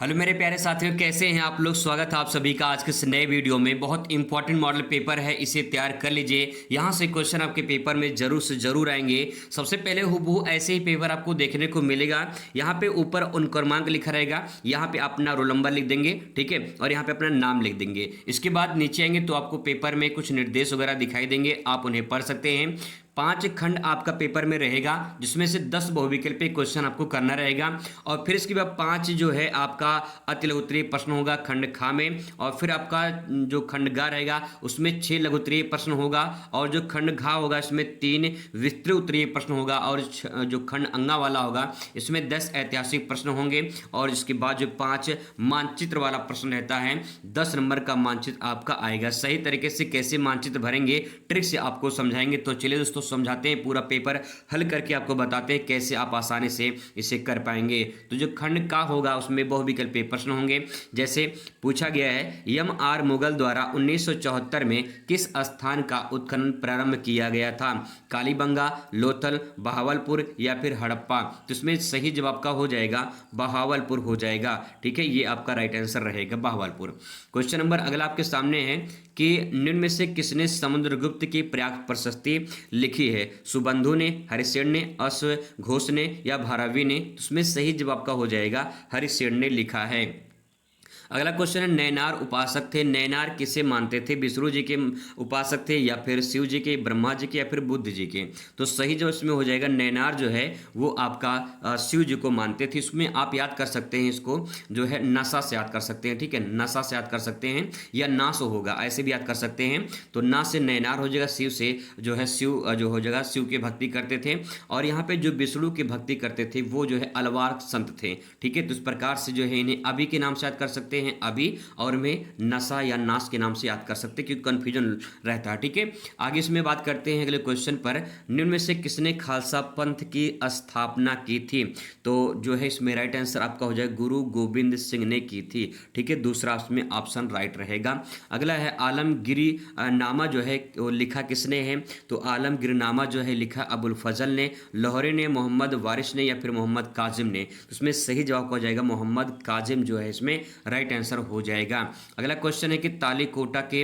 Hello मेरे प्यारे साथियों, कैसे हैं आप लोग। स्वागत है आप सभी का आज के इस नए वीडियो में। बहुत इंपॉर्टेंट मॉडल पेपर है, इसे तैयार कर लीजिए। यहाँ से क्वेश्चन आपके पेपर में जरूर से जरूर आएंगे। सबसे पहले हूबहू ऐसे ही पेपर आपको देखने को मिलेगा। यहाँ पे ऊपर उन क्रमांक लिखा रहेगा, यहाँ पे अपना रोल नंबर लिख देंगे, ठीक है, और यहाँ पे अपना नाम लिख देंगे। इसके बाद नीचे आएंगे तो आपको पेपर में कुछ निर्देश वगैरह दिखाई देंगे, आप उन्हें पढ़ सकते हैं। 5 खंड आपका पेपर में रहेगा, जिसमें से 10 बहुविकल्पीय क्वेश्चन आपको करना रहेगा। और फिर इसके बाद 5 जो है आपका अति लघु उत्तरीय प्रश्न होगा खंड खा में। और फिर आपका जो खंड गा रहेगा उसमें 6 लघु उत्तरीय प्रश्न होगा। और जो खंड घा होगा इसमें 3 विस्तृत उत्तरीय प्रश्न होगा। और जो खंड अंगा वाला होगा इसमें 10 ऐतिहासिक प्रश्न होंगे। और इसके बाद जो 5 मानचित्र वाला प्रश्न रहता है, 10 नंबर का मानचित्र आपका आएगा। सही तरीके से कैसे मानचित्र भरेंगे ट्रिक से आपको समझाएंगे। तो चलिए दोस्तों समझाते हैं, पूरा पेपर हल करके आपको बताते हैं कैसे आप आसानी से इसे कर पाएंगे। तो जो खंड का होगा उसमें बहुविकल्पीय प्रश्न होंगे। जैसे पूछा गया है, एम आर मुगल द्वारा 1974 में किस स्थान का उत्खनन प्रारंभ किया गया था? कालीबंगा, लोथल, बहावलपुर या फिर हड़प्पा? तो इसमें सही जवाब का हो जाएगा बहावलपुर हो जाएगा, ठीक है, ये आपका राइट आंसर रहेगा बहावलपुर। क्वेश्चन नंबर अगला आपके सामने है कि निम्न में से किसने समुद्रगुप्त की प्रयाग प्रशस्ति लिखी है? सुबंधु ने, हरिसेन ने, अश्वघोष ने या भारवी ने? तो उसमें सही जवाब का हो जाएगा हरिसेन ने लिखा है। अगला क्वेश्चन है, नैनार उपासक थे, नैनार किसे मानते थे? विष्णु जी के उपासक थे या फिर शिव जी के, ब्रह्मा जी के या फिर बुद्ध जी के? तो सही जो इसमें हो जाएगा नैनार जो है वो आपका शिव जी को मानते थे। इसमें आप याद कर सकते हैं, इसको जो है नशा से याद कर सकते हैं, ठीक है, नशा से याद कर सकते हैं या नास होगा ऐसे भी याद कर सकते हैं। तो ना से नैनार हो जाएगा, शिव से जो है शिव जो हो जाएगा शिव की भक्ति करते थे। और यहाँ पे जो विष्णु की भक्ति करते थे वो जो है अलवार संत थे, ठीक है। तो इस प्रकार से जो है इन्हें अभी के नाम से याद कर सकते हैं अभी, और में नशा या नाश के नाम से याद कर सकते हैं क्योंकि कंफ्यूजन रहता है, ठीक है। आगे इसमें बात करते हैं अगले क्वेश्चन पर, निम्न में से किसने खालसा पंथ की स्थापना की थी? तो जो है इसमें राइट आंसर आपका हो जाएगा गुरु गोविंद सिंह ने की थी, ठीक है, दूसरा इसमें ऑप्शन राइट रहेगा। अगला है आलमगिरी नामा जो है वो लिखा किसने है? तो आलमगिर नामा जो है लिखा अबुल फजल ने, लाहौरी ने, मोहम्मद वारिस ने या फिर मोहम्मद काजिम ने? इसमें सही जवाब हो जाएगा मोहम्मद काजिम जो है इसमें राइट आंसर हो जाएगा। अगला क्वेश्चन है कि तालीकोटा के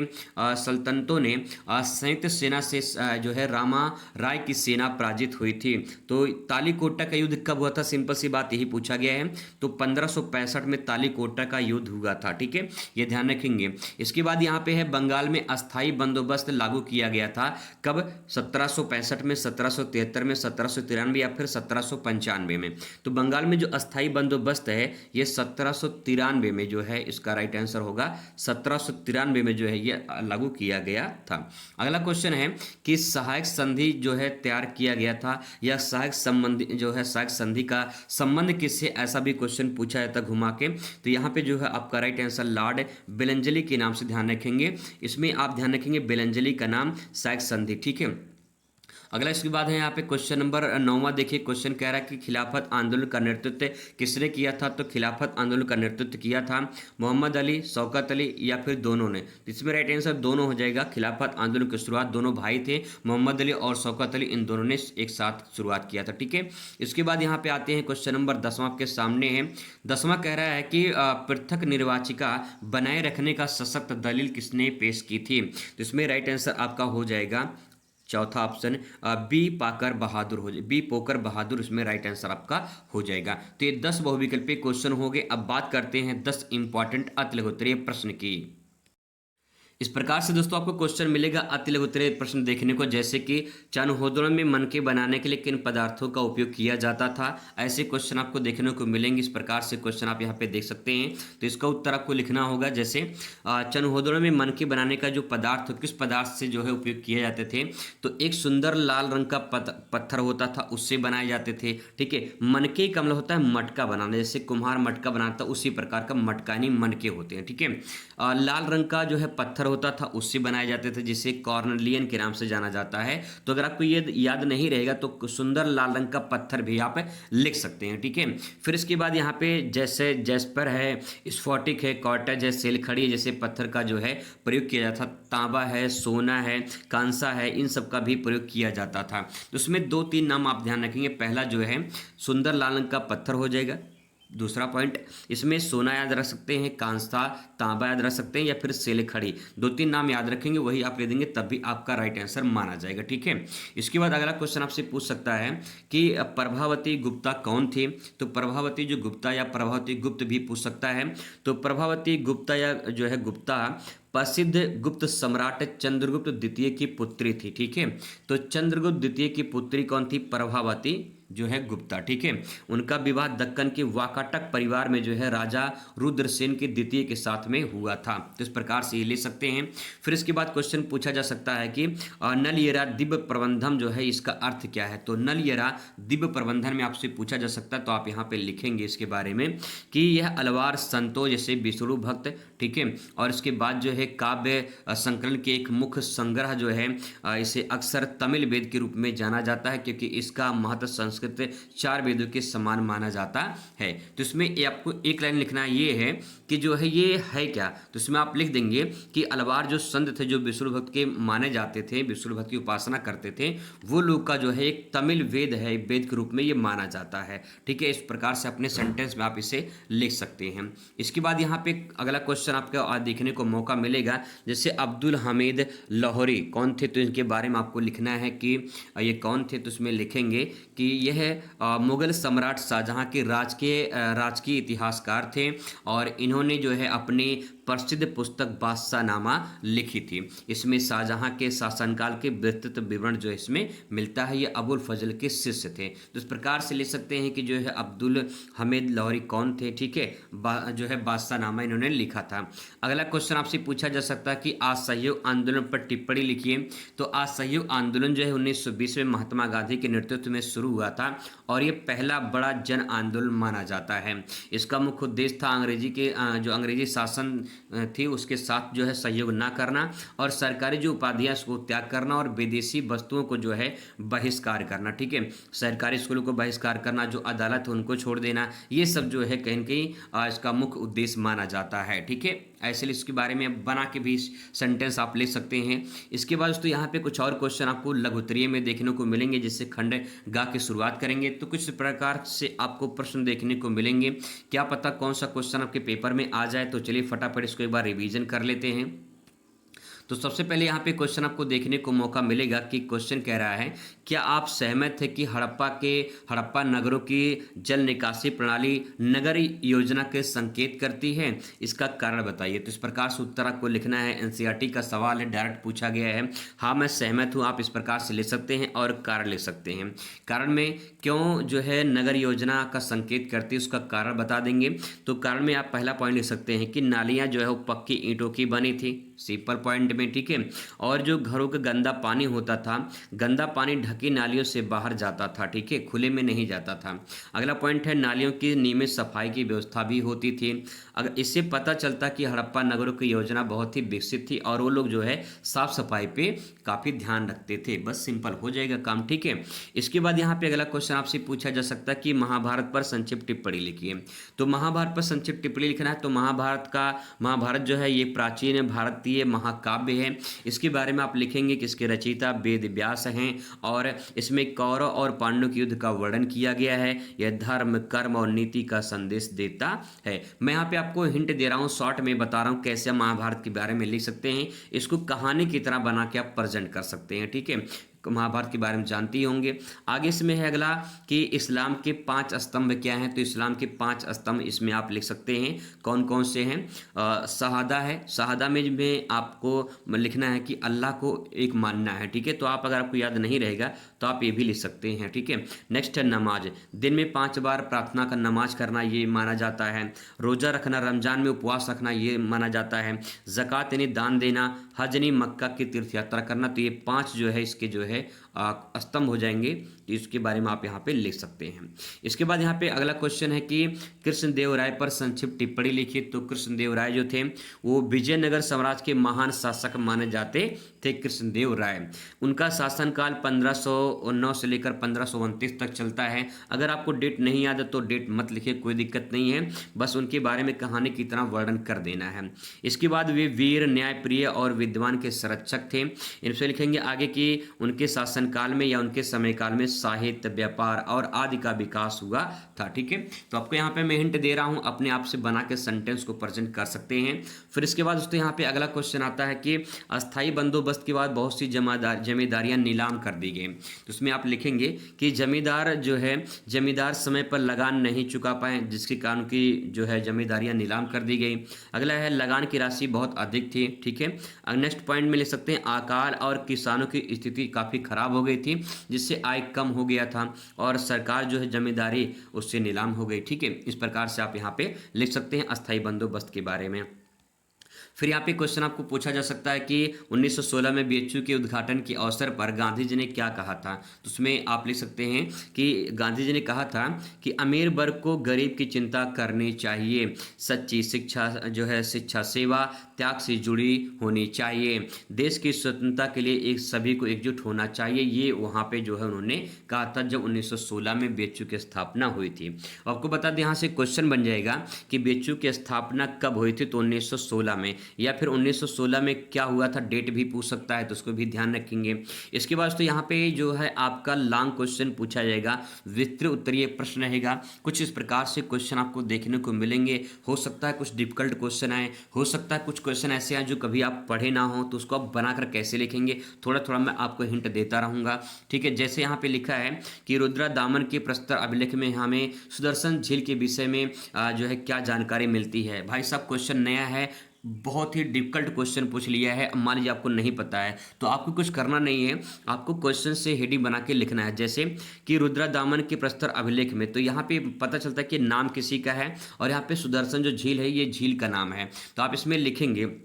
सल्तनतों ने संयुक्त सेना से जो है रामा राय की सेना पराजित हुई थी। तो तालीकोटा का युद्ध कब हुआ था? सिंपल सी बात यही पूछा गया है। तो 1565 में तालीकोटा का युद्ध हुआ था, ठीक है, ये ध्यान रखेंगे। इसके बाद यहाँ पे है बंगाल में अस्थाई बंदोबस्त लागू किया गया था कब? 1765 में, 1773 में, 1793 या फिर 1795 में? तो बंगाल में जो अस्थाई बंदोबस्त है ये 1793 में जो है इसका राइट आंसर होगा 1793 में जो है ये लागू किया गया था। अगला क्वेश्चन है कि सहायक संधि जो है तैयार किया गया था या सहायक संबंधी जो है सहायक संधि का संबंध किससे, ऐसा भी क्वेश्चन पूछा जाता घुमा के। तो यहाँ पे जो है आपका राइट आंसर लॉर्ड बेलंजली के नाम से ध्यान रखेंगे। इसमें आप ध्यान रखेंगे बेलंजली का नाम सहायक संधि, ठीक है। अगला इसके बाद है यहाँ पे क्वेश्चन नंबर 9वां। देखिए क्वेश्चन कह रहा है कि खिलाफत आंदोलन का नेतृत्व किसने किया था? तो खिलाफत आंदोलन का नेतृत्व किया था मोहम्मद अली, शौकत अली या फिर दोनों ने? तो इसमें राइट आंसर दोनों हो जाएगा। खिलाफत आंदोलन की शुरुआत दोनों भाई थे, मोहम्मद अली और शौकत अली, इन दोनों ने एक साथ शुरुआत किया था, ठीक है। इसके बाद यहाँ पे आते हैं क्वेश्चन नंबर 10वां आपके सामने है। 10वां कह रहा है कि पृथक निर्वाचिका बनाए रखने का सशक्त दलील किसने पेश की थी? तो इसमें राइट आंसर आपका हो जाएगा चौथा ऑप्शन बी पाकर बहादुर हो जाए, बी पोकर बहादुर इसमें राइट आंसर आपका हो जाएगा। तो ये 10 बहुविकल्पीय क्वेश्चन हो गए। अब बात करते हैं 10 इंपॉर्टेंट अति लघु उत्तरीय प्रश्न की। इस प्रकार से दोस्तों आपको क्वेश्चन मिलेगा अति लघु उत्तरीय प्रश्न देखने को, जैसे कि चानुहोदोलन में मनके बनाने के लिए किन पदार्थों का उपयोग किया जाता था? ऐसे क्वेश्चन आपको देखने को मिलेंगे। इस प्रकार से क्वेश्चन आप यहाँ पे देख सकते हैं। तो इसका उत्तर आपको लिखना होगा, जैसे चानुहोदोलन में मनके बनाने का जो पदार्थ किस पदार्थ से जो है उपयोग किए जाते थे? तो एक सुंदर लाल रंग का पत्थर होता था, उससे बनाए जाते थे, ठीक है। मनके का मतलब होता है मटका बनाना, जैसे कुम्हार मटका बनाता उसी प्रकार का मटका यानी मनके होते हैं, ठीक है। लाल रंग का जो है पत्थर होता था उससे बनाए जाते थे, जिसे कॉर्नेलियन के नाम से जाना जाता है। तो अगर आपको ये याद नहीं रहेगा तो सुंदर लाल रंग का पत्थर भी आप लिख सकते हैं, ठीक है। फिर इसके बाद यहाँ पे जैसे जैस्पर है, स्फटिक है, कॉर्टेज है, सेलखड़ी है, जैसे पत्थर का जो है प्रयोग किया जाता था। तांबा है, सोना है, कांसा है, इन सब का भी प्रयोग किया जाता था। तो उसमें 2-3 नाम आप ध्यान रखेंगे। पहला जो है सुंदर लाल रंग का पत्थर हो जाएगा, दूसरा पॉइंट, इसमें सोना याद रख सकते हैं, कांसा, तांबा याद रख सकते हैं, या फिर सेलखड़ी, 2-3 नाम याद रखेंगे, वही आप ले देंगे, तब भी आपका राइट आंसर माना जाएगा। ठीक है। इसके बाद अगला क्वेश्चन आपसे पूछ सकता है कि प्रभावती गुप्ता कौन थी। तो प्रभावती जो गुप्ता या प्रभावती गुप्त भी पूछ सकता है। तो प्रभावती गुप्ता या जो है गुप्ता प्रसिद्ध गुप्त सम्राट चंद्रगुप्त द्वितीय की पुत्री थी। ठीक है। तो चंद्रगुप्त द्वितीय की पुत्री कौन थी? प्रभावती जो है गुप्ता। ठीक है। उनका विवाह दक्कन के वाकाटक परिवार में जो है राजा रुद्रसेन के द्वितीय के साथ में हुआ था। तो इस प्रकार से ये ले सकते हैं। फिर इसके बाद क्वेश्चन पूछा जा सकता है कि नलयरा दिव्य प्रबंधन जो है इसका अर्थ क्या है। तो नलयरा दिव्य प्रबंधन में आपसे पूछा जा सकता है, तो आप यहाँ पे लिखेंगे इसके बारे में कि यह अलवार संतों जैसे विष्णु भक्त, ठीक है, और इसके बाद जो है काव्य संकलन के एक मुख्य संग्रह जो है इसे अक्सर तमिल वेद के रूप में जाना जाता है, क्योंकि इसका महत्व संस्कृत 4 वेदों के समान माना जाता है। तो इसमें आपको एक लाइन लिखना ये है कि जो है ये है क्या। तो इसमें आप लिख देंगे कि अलवार जो संत थे जो विष्णु भक्त के माने जाते थे, विष्णु भक्त की उपासना करते थे, वो लोग का जो है एक तमिल वेद है, वेद के रूप में ये माना जाता है। ठीक है। इस प्रकार से अपने सेंटेंस में आप इसे लिख सकते हैं। इसके बाद यहाँ पे अगला क्वेश्चन आपको देखने को मौका मिलेगा, जैसे अब्दुल हमीद लाहौरी कौन थे। तो इनके बारे में आपको लिखना है कि ये कौन थे। तो इसमें लिखेंगे कि यह मुगल सम्राट शाहजहां के राजकीय इतिहासकार थे, और इन्होंने जो है अपनी प्रसिद्ध पुस्तक बादशाहनामा लिखी थी। इसमें शाहजहां के शासनकाल के विस्तृत विवरण जो इसमें मिलता है। ये अबुल फजल के शिष्य थे। तो इस प्रकार से ले सकते हैं कि जो है अब्दुल हमीद लाहौरी कौन थे। ठीक है। जो है बादशाहनामा इन्होंने लिखा था। अगला क्वेश्चन आपसे पूछा जा सकता है कि असहयोग आंदोलन पर टिप्पणी लिखिए। तो असहयोग आंदोलन जो है 1920 में महात्मा गांधी के नेतृत्व में शुरू हुआ था, और ये पहला बड़ा जन आंदोलन माना जाता है। इसका मुख्य उद्देश्य था जो अंग्रेजी शासन थी उसके साथ जो है सहयोग ना करना, और सरकारी जो उपाधियां उसको त्याग करना, और विदेशी वस्तुओं को जो है बहिष्कार करना। ठीक है। सरकारी स्कूलों को बहिष्कार करना, जो अदालत है उनको छोड़ देना, ये सब जो है कहीं न कहीं इसका मुख्य उद्देश्य माना जाता है। ठीक है। ऐसे इसके बारे में बना के भी सेंटेंस आप ले सकते हैं। इसके बाद दोस्तों यहाँ पे कुछ और क्वेश्चन आपको लघुत्तरीय में देखने को मिलेंगे, जिससे खंड गा की शुरुआत करेंगे। तो कुछ प्रकार से आपको प्रश्न देखने को मिलेंगे, क्या पता कौन सा क्वेश्चन आपके पेपर में आ जाए। तो चलिए फटाफट इसको एक बार रिवीजन कर लेते हैं। तो सबसे पहले यहाँ पे क्वेश्चन आपको देखने को मौका मिलेगा कि क्वेश्चन कह रहा है, क्या आप सहमत थे कि हड़प्पा नगरों की जल निकासी प्रणाली नगर योजना के संकेत करती है? इसका कारण बताइए। तो इस प्रकार से उत्तर आपको लिखना है। एनसीईआरटी का सवाल है, डायरेक्ट पूछा गया है। हाँ मैं सहमत हूँ, आप इस प्रकार से ले सकते हैं, और कारण ले सकते हैं। कारण में क्यों जो है नगर योजना का संकेत करती है उसका कारण बता देंगे। तो कारण में आप पहला पॉइंट लिख सकते हैं कि नालियाँ जो है वो पक्की ईंटों की बनी थी, सिंपल पॉइंट में। ठीक है। और जो घरों का गंदा पानी होता था, गंदा पानी ढकी नालियों से बाहर जाता था। ठीक है। खुले में नहीं जाता था। अगला पॉइंट है नालियों की नियमित सफाई की व्यवस्था भी होती थी। अगर इससे पता चलता कि हड़प्पा नगरों की योजना बहुत ही विकसित थी, और वो लोग जो है साफ सफाई पे काफ़ी ध्यान रखते थे। बस सिंपल हो जाएगा काम। ठीक है। इसके बाद यहाँ पे अगला क्वेश्चन आपसे पूछा जा सकता है कि महाभारत पर संक्षिप्त टिप्पणी लिखिए। तो महाभारत पर संक्षिप्त टिप्पणी लिखना है। तो महाभारत जो है ये प्राचीन भारतीय महाकाव्य है। इसके बारे में आप लिखेंगे कि इसके रचयिता वेद व्यास हैं, और इसमें कौरव और पांडव के युद्ध का वर्णन किया गया है। यह धर्म, कर्म और नीति का संदेश देता है। मैं यहाँ पे आपको हिंट दे रहा हूँ, शॉर्ट में बता रहा हूँ कैसे महाभारत के बारे में लिख सकते हैं। इसको कहानी की तरह बना के आप प्रेजेंट कर सकते हैं। ठीक है। महाभारत के बारे में जानते ही होंगे। आगे इसमें है अगला कि इस्लाम के 5 स्तंभ क्या हैं। तो इस्लाम के 5 स्तंभ इसमें आप लिख सकते हैं। कौन कौन से हैं? शहादा है। शहादा में आपको लिखना है कि अल्लाह को एक मानना है। ठीक है। तो आप अगर आपको याद नहीं रहेगा तो आप ये भी लिख सकते हैं। ठीक है। नेक्स्ट है नमाज, दिन में 5 बार प्रार्थना का नमाज करना, ये माना जाता है। रोज़ा रखना, रमजान में उपवास रखना, ये माना जाता है। ज़कात यानी दान देना, हज यानी मक्का की तीर्थ यात्रा करना। तो ये 5 जो है इसके जो है स्तंभ हो जाएंगे। तो इसके बारे में आप यहाँ पे लिख सकते हैं। इसके बाद यहाँ पे अगला क्वेश्चन है कि कृष्णदेव राय पर संक्षिप्त टिप्पणी लिखिए। तो कृष्णदेव राय जो थे वो विजयनगर साम्राज्य के महान शासक माने जाते थे। कृष्णदेव राय, उनका शासनकाल 1509 से लेकर 1529 तक चलता है। अगर आपको डेट नहीं याद है तो डेट मत लिखिए, कोई दिक्कत नहीं है, बस उनके बारे में कहानी की तरह वर्णन कर देना है। इसके बाद वे वीर, न्यायप्रिय और विद्वान के संरक्षक थे। इनसे लिखेंगे आगे कि उनके शासन काल में या उनके समय काल में साहित्य, व्यापार और आदि का विकास हुआ था। ठीक है, तो आपको यहाँ पे मैं हिंट दे रहा हूँ, अपने आप से बना के सेंटेंस को प्रेजेंट कर सकते हैं। फिर इसके बाद दोस्तों यहाँ पे अगला क्वेश्चन आता है कि अस्थाई बंदोबस्त के बाद बहुत सी जमींदारियां नीलाम कर दी गई। तो उसमें आप लिखेंगे कि जमींदार जो है जमींदार समय पर लगान नहीं चुका पाए, जिसके कारण की जो है जमींदारियां नीलाम कर दी गई। अगला है लगान की राशि बहुत अधिक थी। ठीक है, नेक्स्ट पॉइंट में लिख सकते हैं अकाल और किसानों की स्थिति काफ़ी खराब हो गई थी, जिससे आय कम हो गया था और सरकार जो है जमींदारी उससे नीलाम हो गई। ठीक है, इस प्रकार से आप यहाँ पे लिख सकते हैं अस्थाई बंदोबस्त के बारे में। फिर यहाँ पे क्वेश्चन आपको पूछा जा सकता है कि 1916 में बीएचयू के उद्घाटन के अवसर पर गांधी जी ने क्या कहा था। तो उसमें आप लिख सकते हैं कि गांधी जी ने कहा था कि अमीर वर्ग को गरीब की चिंता करनी चाहिए, सच्ची शिक्षा जो है शिक्षा सेवा त्याग से जुड़ी होनी चाहिए, देश की स्वतंत्रता के लिए एक सभी को एकजुट होना चाहिए। ये वहाँ पे जो है उन्होंने कहा था जब 1916 में बीएचयू की स्थापना हुई थी। आपको बता दें यहाँ से क्वेश्चन बन जाएगा कि बीएचयू की स्थापना कब हुई थी, तो 1916 में, या फिर 1916 में क्या हुआ था डेट भी पूछ सकता है, तो उसको भी ध्यान रखेंगे। इसके बाद तो यहाँ पे जो है आपका लॉन्ग क्वेश्चन पूछा जाएगा, विस्तृत उत्तरीय प्रश्न रहेगा। कुछ इस प्रकार से क्वेश्चन आपको देखने को मिलेंगे। हो सकता है कुछ डिफिकल्ट क्वेश्चन आए, हो सकता है कुछ क्वेश्चन ऐसे आए जो कभी आप पढ़े ना हो, तो उसको आप बनाकर कैसे लिखेंगे थोड़ा थोड़ा मैं आपको हिंट देता रहूँगा। ठीक है, जैसे यहाँ पे लिखा है कि रुद्रा दामन के प्रस्तर अभिलेख में हमें सुदर्शन झील के विषय में जो है क्या जानकारी मिलती है। भाई साहब क्वेश्चन नया है, बहुत ही डिफिकल्ट क्वेश्चन पूछ लिया है। मान लीजिए आपको नहीं पता है तो आपको कुछ करना नहीं है, आपको क्वेश्चन से हेडिंग बना के लिखना है। जैसे कि रुद्रा दामन के प्रस्तर अभिलेख में, तो यहाँ पे पता चलता है कि नाम किसी का है और यहाँ पे सुदर्शन जो झील है ये झील का नाम है, तो आप इसमें लिखेंगे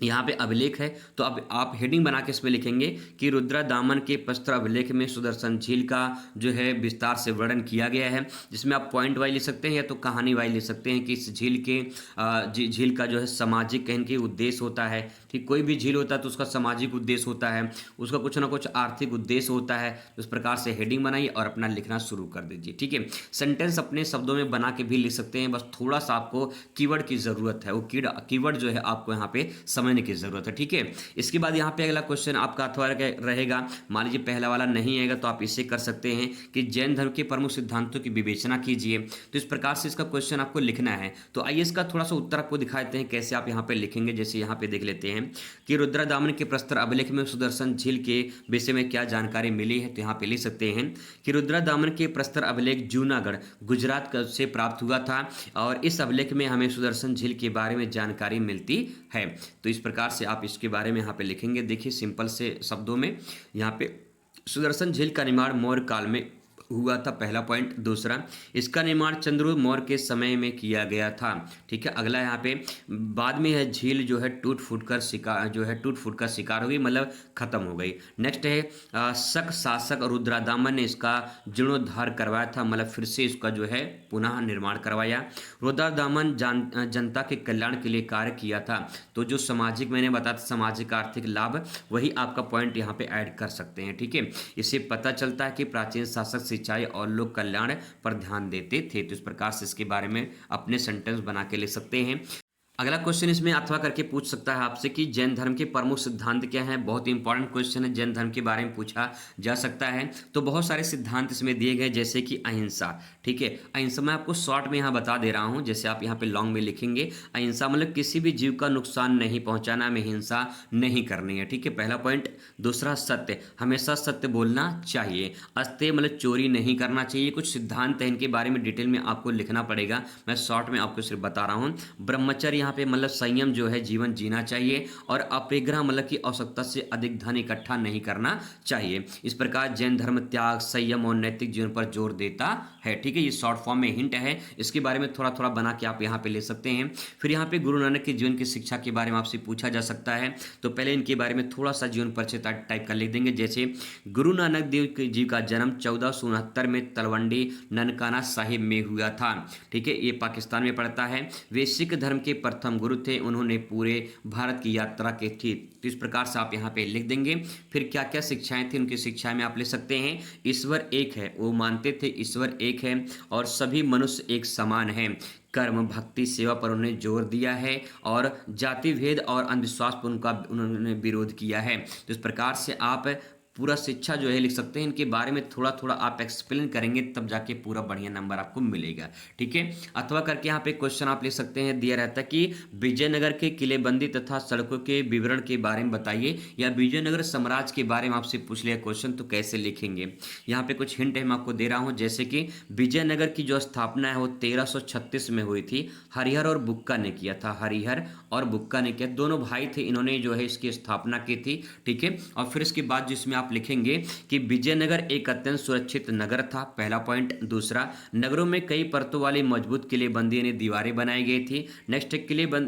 यहाँ पे अभिलेख है, तो अब आप हेडिंग बना के इसमें लिखेंगे कि रुद्रा दामन के प्रस्तर अभिलेख में सुदर्शन झील का जो है विस्तार से वर्णन किया गया है, जिसमें आप पॉइंट वाइज लिख सकते हैं या तो कहानी वाइज लिख सकते हैं कि इस झील के झील का जो है सामाजिक कहीं के उद्देश्य होता है। ठीक, कोई भी झील होता है तो उसका सामाजिक उद्देश्य होता है, उसका कुछ ना कुछ आर्थिक उद्देश्य होता है। तो इस प्रकार से हेडिंग बनाइए और अपना लिखना शुरू कर दीजिए। ठीक है, सेंटेंस अपने शब्दों में बना के भी लिख सकते हैं, बस थोड़ा सा आपको कीवर्ड की ज़रूरत है, वो कीवर्ड जो है आपको यहाँ पे समझने की जरूरत है। ठीक है, इसके बाद यहाँ पे अगला क्वेश्चन आपका अथवा रहेगा, मान लीजिए पहला वाला नहीं आएगा तो आप इसे कर सकते हैं कि जैन धर्म के प्रमुख सिद्धांतों की विवेचना कीजिए। तो इस प्रकार से इसका क्वेश्चन आपको लिखना है। तो आइए इसका थोड़ा सा उत्तर आपको दिखाते हैं कैसे आप यहाँ पे लिखेंगे। जैसे यहाँ पे देख लेते हैं कि रुद्रा दामन के प्रस्तर अभिलेख में सुदर्शन झील के विषय में क्या जानकारी मिली है। तो यहाँ पे लिख सकते हैं कि रुद्रा दामन के प्रस्तर अभिलेख जूनागढ़ गुजरात से प्राप्त हुआ था और इस अभिलेख में हमें सुदर्शन झील के बारे में जानकारी मिलती है। तो इस प्रकार से आप इसके बारे में यहाँ पे लिखेंगे। देखिए सिंपल से शब्दों में यहाँ पे सुदर्शन झील का निर्माण मौर्य काल में हुआ था, पहला पॉइंट। दूसरा, इसका निर्माण चंद्रगुप्त मौर्य के समय में किया गया था। ठीक है, अगला यहाँ पे बाद में यह झील जो है टूट फूट कर शिकार हो गई, मतलब खत्म हो गई। नेक्स्ट है शक शासक रुद्रादामन ने इसका जीर्णोद्धार करवाया था, मतलब फिर से इसका जो है पुनः निर्माण करवाया। रुद्रादामन जनता के कल्याण के लिए कार्य किया था। तो जो सामाजिक मैंने बताया था सामाजिक आर्थिक लाभ, वही आपका पॉइंट यहाँ पे ऐड कर सकते हैं। ठीक है, इससे पता चलता है कि प्राचीन शासक सिंचाई और लोक कल्याण पर ध्यान देते थे। तो इस प्रकार से इसके बारे में अपने सेंटेंस बना के ले सकते हैं। अगला क्वेश्चन इसमें अथवा करके पूछ सकता है आपसे कि जैन धर्म के प्रमुख सिद्धांत क्या हैं। बहुत इंपॉर्टेंट क्वेश्चन है, जैन धर्म के बारे में पूछा जा सकता है। तो बहुत सारे सिद्धांत इसमें दिए गए, जैसे कि अहिंसा। ठीक है, अहिंसा मैं आपको शॉर्ट में यहाँ बता दे रहा हूँ, जैसे आप यहाँ पे लॉन्ग में लिखेंगे। अहिंसा मतलब किसी भी जीव का नुकसान नहीं पहुँचाना, हमें हिंसा नहीं करनी है। ठीक है, पहला पॉइंट। दूसरा, सत्य, हमेशा सत्य बोलना चाहिए। अस्तेय मतलब चोरी नहीं करना चाहिए। कुछ सिद्धांत है, इनके बारे में डिटेल में आपको लिखना पड़ेगा, मैं शॉर्ट में आपको सिर्फ बता रहा हूँ। ब्रह्मचर्य यहाँ पे मतलब संयम जो है जीवन जीना चाहिए, और अपरिग्रह मतलब की आवश्यकता से अधिक धन इकट्ठा नहीं करना चाहिए। इस प्रकार जैन धर्म त्याग, संयम और नैतिक जीवन पर जोर देता है। ठीक है, ये शॉर्ट फॉर्म में हिंट है, इसके बारे में थोड़ा थोड़ा बना के आप यहाँ पे ले सकते हैं। फिर यहाँ पे गुरु नानक के जीवन की शिक्षा के बारे में आपसे पूछा जा सकता है। तो पहले इनके बारे में थोड़ा सा जीवन परिचय टाइप कर लिख देंगे। जैसे गुरु नानक देव जी का जन्म 1469 में तलवंडी ननकाना साहिब में हुआ था। ठीक है, ये पाकिस्तान में पड़ता है। वे सिख धर्म के प्रथम गुरु थे, उन्होंने पूरे भारत की यात्रा की थी। तो इस प्रकार से आप यहाँ पे लिख देंगे। फिर क्या क्या शिक्षाएं थी, उनकी शिक्षाएं में आप लिख सकते हैं। ईश्वर एक है, वो मानते थे ईश्वर एक है और सभी मनुष्य एक समान है। कर्म, भक्ति, सेवा पर उन्होंने जोर दिया है और जाति भेद और अंधविश्वास पर उन्होंने विरोध किया है। तो इस प्रकार से आप पूरा शिक्षा जो है लिख सकते हैं। इनके बारे में थोड़ा थोड़ा आप एक्सप्लेन करेंगे तब जाके पूरा बढ़िया नंबर आपको मिलेगा, ठीक है। अथवा करके यहाँ पे क्वेश्चन आप लिख सकते हैं, दिया रहता है कि विजयनगर के किलेबंदी तथा सड़कों के विवरण के बारे में बताइए, या विजयनगर साम्राज्य के बारे में आपसे पूछ लिया क्वेश्चन तो कैसे लिखेंगे। यहाँ पे कुछ हिंट है मैं आपको दे रहा हूँ, जैसे कि विजयनगर की जो स्थापना है वो 1336 में हुई थी। हरिहर और बुक्का ने किया था, हरिहर और बुक्का ने किया, दोनों भाई थे, इन्होंने जो है इसकी स्थापना की थी, ठीक है। और फिर इसके बाद जिसमें आप लिखेंगे कि विजयनगर एक अत्यंत सुरक्षित नगर था, पहला पॉइंट। दूसरा, नगरों में कई परतों वाली मजबूत किलेबंदी यानी दीवारें बनाई गई थी। नेक्स्ट,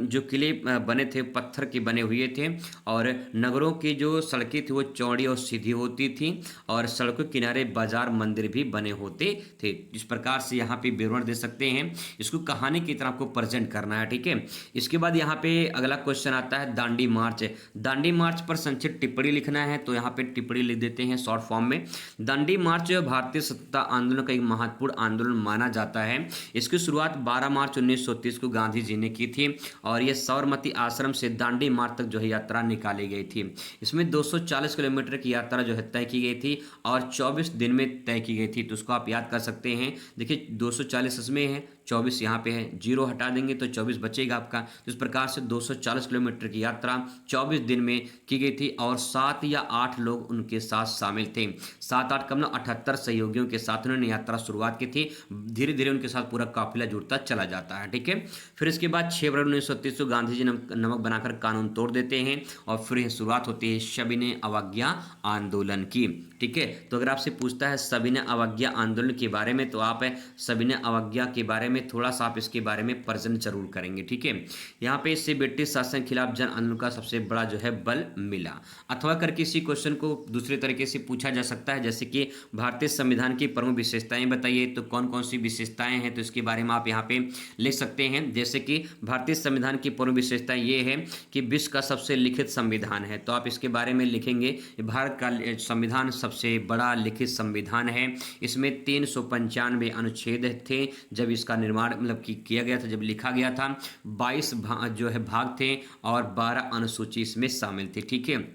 जो किले बने थे पत्थर के बने हुए थे, और नगरों की जो सड़कें थी वो चौड़ी और सीधी होती थी, और सड़कों के किनारे बाजार मंदिर भी बने होते थे। इस प्रकार से यहाँ पे विवरण दे सकते हैं, इसको कहानी की तरह आपको प्रेजेंट करना है, ठीक है। इसके बाद यहाँ पे अगला क्वेश्चन आता है दांडी मार्च। दांडी मार्च पर संक्षिप्त टिप्पणी लिखना है, तो यहाँ पे टिप्पणी लिख देते हैं शॉर्ट फॉर्म में। दांडी मार्च भारतीय स्वतंत्रता आंदोलन का एक महत्वपूर्ण आंदोलन माना जाता है। इसकी शुरुआत 12 मार्च 1930 को गांधी जी ने की थी, और यह साबरमती आश्रम से दांडी मार्च तक जो है यात्रा निकाली गई थी। इसमें 240 किलोमीटर की यात्रा जो है तय की गई थी, और 24 दिन में तय की गई थी, तो उसको आप याद कर सकते हैं। देखिए 240 इसमें है, 24 यहाँ पे है, जीरो हटा देंगे तो 24 बचेगा आपका। तो इस प्रकार से 240 किलोमीटर की यात्रा 24 दिन में की गई थी, और 7 या 8 लोग उनके साथ शामिल थे। 7-8 कम ना 78 सहयोगियों के साथ उन्होंने यात्रा शुरुआत की थी। धीरे धीरे उनके साथ पूरा काफिला जुड़ता चला जाता है, ठीक है। फिर इसके बाद 6 फरवरी 1930 को गांधी जी नमक बनाकर कानून तोड़ देते हैं, और फिर शुरुआत होती है सविनय अवज्ञा आंदोलन की, ठीक है। तो अगर आपसे पूछता है सविनय अवज्ञा आंदोलन के बारे में, तो आप सविनय अवज्ञा के बारे में थोड़ा सा आप इसके बारे में प्रेजेंट जरूर करेंगे, ठीक है। यहाँ पे इससे ब्रिटिश शासन के खिलाफ जन आंदोलन का सबसे बड़ा जो है बल मिला। अथवा करके इसी क्वेश्चन को दूसरे तरीके से पूछा जा सकता है, जैसे कि भारतीय संविधान की प्रमुख विशेषताएं बताइए, तो कौन कौन सी विशेषताएं हैं, तो इसके बारे में आप यहाँ पे लिख सकते हैं। जैसे कि भारतीय संविधान की प्रमुख विशेषताएं ये है कि विश्व का सबसे लिखित संविधान है, तो आप इसके बारे में लिखेंगे भारत का संविधान सबसे बड़ा लिखित संविधान है। इसमें 395 अनुच्छेद थे जब इसका निर्माण मतलब किया गया था, जब लिखा गया था। 22 जो है भाग थे, और 12 अनुसूची इसमें शामिल थी, ठीक है।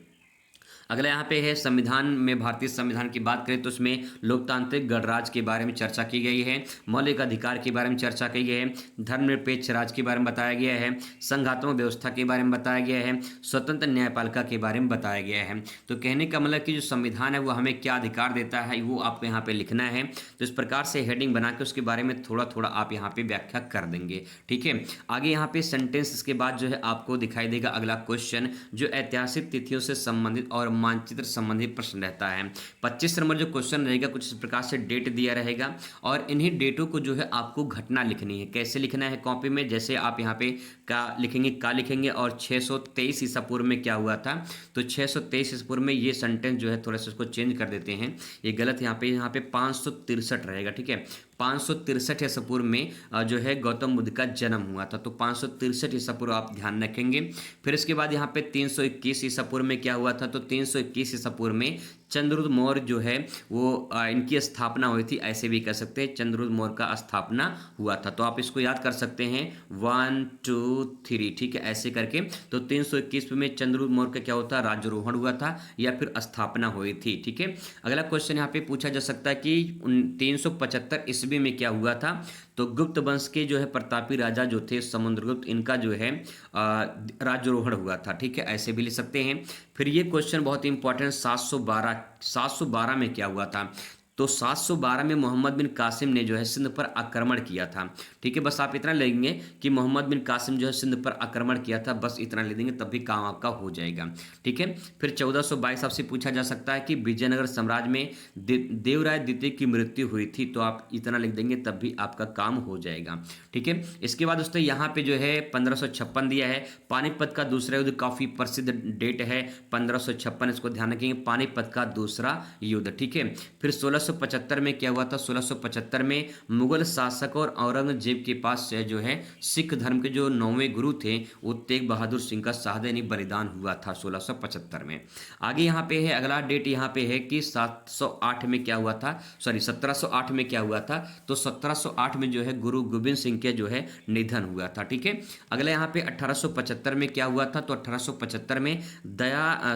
अगला यहाँ पे है संविधान में, भारतीय संविधान की बात करें तो उसमें लोकतांत्रिक गणराज्य के बारे में चर्चा की गई है, मौलिक अधिकार के बारे में चर्चा की गई है, धर्मनिरपेक्ष राज्य के बारे में बताया गया है, संघात्मक व्यवस्था के बारे में बताया गया है, स्वतंत्र न्यायपालिका के बारे में बताया गया है। तो कहने का मतलब कि जो संविधान है वो हमें क्या अधिकार देता है वो आपको यहाँ पे लिखना है। तो इस प्रकार से हेडिंग बना के उसके बारे में थोड़ा थोड़ा आप यहाँ पे व्याख्या कर देंगे, ठीक है। आगे यहाँ पे सेंटेंस के बाद जो है आपको दिखाई देगा अगला क्वेश्चन, जो ऐतिहासिक तिथियों से संबंधित और मानचित्र संबंधी प्रश्न रहता है। 25 नंबर जो क्वेश्चन रहेगा कुछ इस प्रकार से डेट दिया रहेगा, और इन्हीं डेटों को जो है आपको घटना लिखनी है। कैसे लिखना है कॉपी में, जैसे आप यहाँ पे का लिखेंगे, और 623 ईसा पूर्व में क्या हुआ था, तो 623 ईसा पूर्व में ये सेंटेंस जो है थोड़ा सा इसको चेंज कर देते हैं, ये गलत यहाँ पे 563 रहेगा, ठीक है। 563 ईसा पूर्व में जो है गौतम बुद्ध का जन्म हुआ था, तो 563 ईसा पूर्व आप ध्यान रखेंगे। फिर इसके बाद यहाँ पे 321 ईसा पूर्व में क्या हुआ था, तो 321 ईसा पूर्व में चंद्रगुप्त मौर्य जो है वो इनकी स्थापना हुई थी, ऐसे भी कह सकते हैं चंद्रगुप्त मौर्य का स्थापना हुआ था। तो आप इसको याद कर सकते हैं 1 2 3, ठीक है, ऐसे करके। तो 321 में चंद्रगुप्त मौर्य का क्या होता है, राज्यारोहण हुआ था या फिर स्थापना हुई थी, ठीक है। अगला क्वेश्चन यहाँ पे पूछा जा सकता है कि 375 ईस्वी में क्या हुआ था, तो गुप्त वंश के जो है प्रतापी राजा जो थे समुद्रगुप्त, इनका जो है राज्यारोहण हुआ था, ठीक है, ऐसे भी लिख सकते हैं। फिर ये क्वेश्चन बहुत इंपॉर्टेंट, 712 में क्या हुआ था, तो 712 में मोहम्मद बिन कासिम ने जो है सिंध पर आक्रमण किया था, ठीक है। बस आप इतना लेंगे कि मोहम्मद बिन कासिम जो है सिंध पर आक्रमण किया था, बस इतना ले देंगे तब भी काम आपका हो जाएगा, ठीक है। फिर 1422 आपसे पूछा जा सकता है कि विजयनगर साम्राज्य में देवराय द्वितीय की मृत्यु हुई थी, तो आप इतना लिख देंगे तब भी आपका काम हो जाएगा, ठीक है। इसके बाद दोस्तों यहाँ पे जो है 1556 दिया है, पानीपत का दूसरा युद्ध काफी प्रसिद्ध डेट है 1556, इसको ध्यान रखेंगे, पानीपत का दूसरा युद्ध, ठीक है। फिर 16 1675 में क्या हुआ था, 1675 में मुगल शासक और औरंगजेब के पास से जो है सिख धर्म के जो 9वें गुरु थे वो तेग बहादुर सिंह का शहादत बलिदान हुआ था 1675 में। आगे यहाँ पे है अगला डेट, यहाँ पे है कि 708 में क्या हुआ था, सॉरी 1708 में क्या हुआ था, तो 1708 में जो है गुरु गोविंद सिंह के जो है निधन हुआ था। ठीक है, अगला यहाँ पे 1875 में क्या हुआ था, तो 1875 में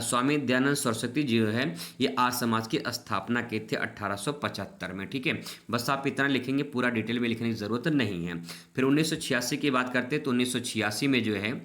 स्वामी दयानंद सरस्वती जी जो है ये आर्य समाज की स्थापना के थे 1875 में। ठीक है, बस आप इतना लिखेंगे, पूरा डिटेल में लिखने की जरूरत नहीं है। फिर 1986 की बात करते हैं तो 1986 में जो है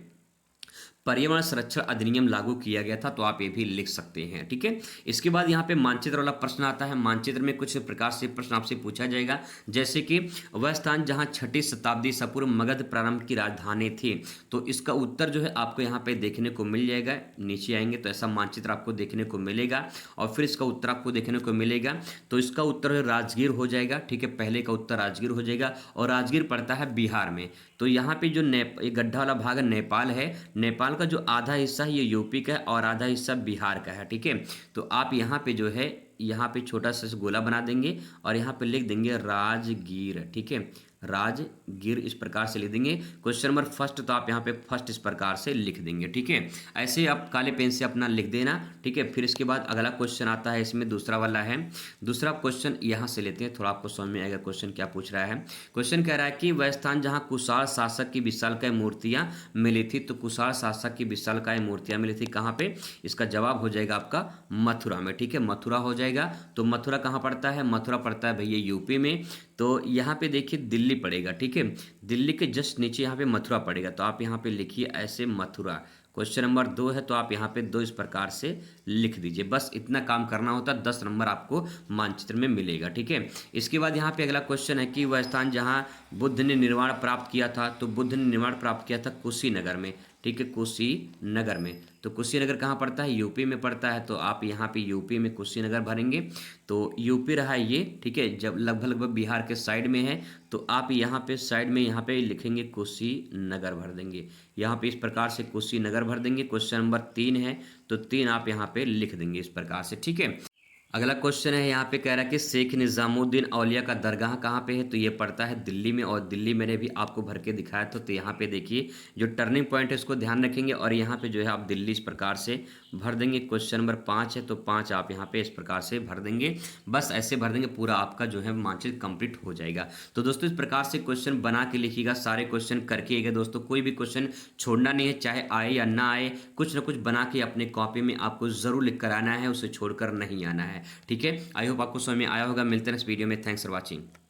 पर्यावरण संरक्षण अधिनियम लागू किया गया था, तो आप ये भी लिख सकते हैं। ठीक है, इसके बाद यहाँ पे मानचित्र वाला प्रश्न आता है। मानचित्र में कुछ प्रकार से प्रश्न आपसे पूछा जाएगा, जैसे कि वह स्थान जहाँ 6ठी शताब्दी ईसा पूर्व मगध प्रारंभ की राजधानी थी, तो इसका उत्तर जो है आपको यहाँ पे देखने को मिल जाएगा। नीचे आएंगे तो ऐसा मानचित्र आपको देखने को मिलेगा और फिर इसका उत्तर आपको देखने को मिलेगा। तो इसका उत्तर राजगीर हो जाएगा। ठीक है, पहले का उत्तर राजगीर हो जाएगा और राजगीर पड़ता है बिहार में। तो यहाँ पे जो ये गड्ढा वाला भाग नेपाल है, नेपाल का जो आधा हिस्सा है ये यूपी का है और आधा हिस्सा बिहार का है। ठीक है, तो आप यहाँ पे जो है यहाँ पे छोटा सा गोला बना देंगे और यहाँ पे लिख देंगे राजगीर। ठीक है, राजगीर इस प्रकार से लिख देंगे। क्वेश्चन नंबर फर्स्ट, तो आप यहाँ पे फर्स्ट इस प्रकार से लिख देंगे। ठीक है, ऐसे आप काले पेन से अपना लिख देना। ठीक है, फिर इसके बाद अगला क्वेश्चन आता है, इसमें दूसरा वाला है। दूसरा क्वेश्चन यहाँ से लेते हैं, थोड़ा आपको समझ में आएगा क्वेश्चन क्या पूछ रहा है। क्वेश्चन कह रहा है कि वह स्थान जहाँ कुषाण शासक की विशालकाय मूर्तियाँ मिली थी, तो कुषाण शासक की विशालकाय मूर्तियाँ मिली थी कहाँ पे, इसका जवाब हो जाएगा आपका मथुरा में। ठीक है, मथुरा हो जाएगा। तो मथुरा कहाँ पड़ता है, मथुरा पड़ता है भैया यूपी में। तो यहाँ पे देखिए दिल्ली पड़ेगा। ठीक है, दिल्ली के जस्ट नीचे यहाँ पे मथुरा पड़ेगा, तो आप यहाँ पे लिखिए ऐसे मथुरा। क्वेश्चन नंबर 2 है, तो आप यहाँ पे 2 इस प्रकार से लिख दीजिए। बस इतना काम करना होता है, 10 नंबर आपको मानचित्र में मिलेगा। ठीक है, इसके बाद यहाँ पे अगला क्वेश्चन है कि वह स्थान जहाँ बुद्ध ने निर्वाण प्राप्त किया था, तो बुद्ध ने निर्वाण प्राप्त किया था कुशीनगर में। ठीक है, कुशीनगर में। तो कुशीनगर कहाँ पड़ता है, यूपी में पड़ता है। तो आप यहाँ पे यूपी में कुशीनगर भरेंगे, तो यूपी रहा ये। ठीक है, जब लगभग बिहार के साइड में है, तो आप यहाँ पे साइड में यहाँ पे लिखेंगे कुशीनगर भर देंगे। यहाँ पे इस प्रकार से कुशीनगर भर देंगे। क्वेश्चन नंबर 3 है, तो 3 आप यहाँ पे लिख देंगे इस प्रकार से। ठीक है, अगला क्वेश्चन है, यहाँ पे कह रहा है कि शेख निजामुद्दीन औलिया का दरगाह कहाँ पे है, तो ये पड़ता है दिल्ली में। और दिल्ली मैंने भी आपको भर के दिखाया था। तो यहाँ पे देखिए जो टर्निंग पॉइंट है इसको ध्यान रखेंगे और यहाँ पे जो है आप दिल्ली इस प्रकार से भर देंगे। क्वेश्चन नंबर 5 है, तो 5 आप यहाँ पे इस प्रकार से भर देंगे। बस ऐसे भर देंगे, पूरा आपका जो है मानचित्र कंप्लीट हो जाएगा। तो दोस्तों इस प्रकार से क्वेश्चन बना के लिखिएगा, सारे क्वेश्चन करके आइएगा दोस्तों। कोई भी क्वेश्चन छोड़ना नहीं है, चाहे आए या ना आए, कुछ ना कुछ बना के अपने कॉपी में आपको जरूर लिख कर आना है, उसे छोड़कर नहीं आना है। ठीक है, आई होप आपको समझ में आया होगा। मिलते हैं इस वीडियो में। Thanks for watching.